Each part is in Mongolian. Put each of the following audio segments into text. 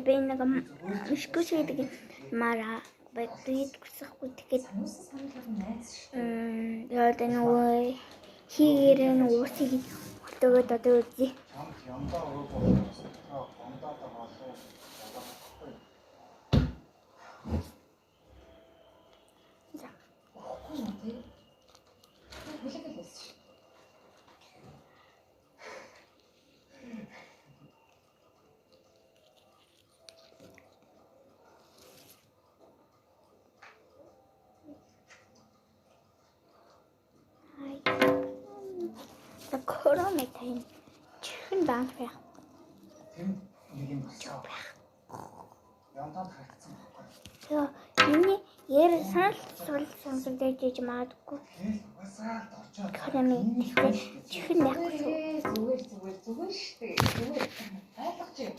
би нэг мишгүш гэдэг мара бэдээд гүсэхгүй тэгээд яа нөгөө хийгэрэн уусыг хөтөгөөд одоо үзье. Корона тань чихэн даанч байх. Тэр нэг юм болоо. Янтад харагдсан байхгүй. Тэгээ миний яар санал сонсогдож иж магадгүй. Угасаа орчоо. Корона чихэн байхгүй шүү. Зүгээр штэ. Зүгээр ойлгож байна.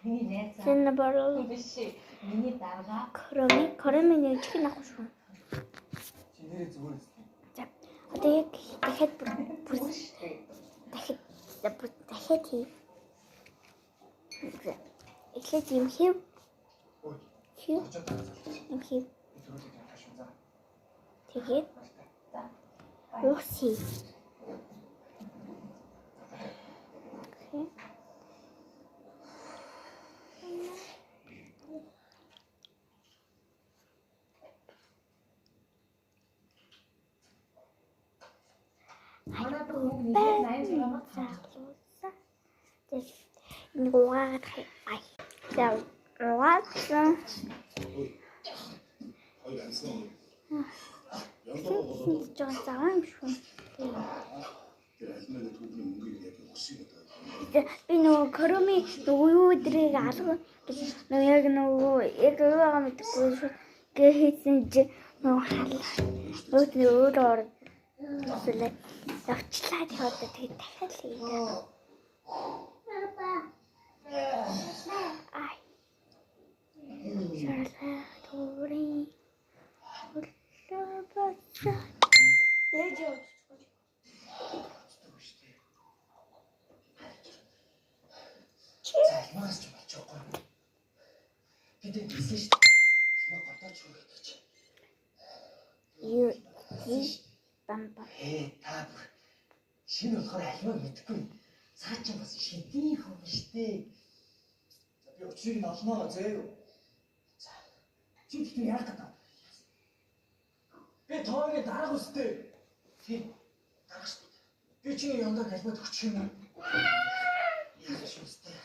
Миний найз Зэн бороо биш. Миний дарга корона чихэн байхгүй шүү. Чи нэрээ зүгээр. За одоо яг дахиад дахиад хий. Эхлээд юм хийв. Хийв. Юм хийв. Тэгээд уус хий. манайд хүүг нэг 80 Нэг угаад хай. За угаасан. Жоо заваа юм шүү. Би нөгөө короми нөгөө юу өдрийг алга нөгөө яг нөгөө яг юу байгаа мэдгүй шүү. Гээ хийсэн чи нөгөө халаа. Нөгөө өөрөө орсон. Явчлаа тэгээд тэгээд дахиад хийгээ. Ай. Шарла тори. Уллабаца. Ээжөө. Залмаас ч болчихгүй. Бид хэлсэн шүү дээ. Хэмээ годооч хүрэх гэж. Юу бамба. Та бүр шинэ болохоор ахмаа мэдгүй. Цаа чи бас шидийн хүн штэ. За би учрыг нь олноо зөө. За. Чи тэгтээ яах гэдэг вэ? Би тооны дарга үстэй. Тийм. Дарга штэ. Би чиний яндаа галбад өгчих юм уу? Яах вэ үстэй?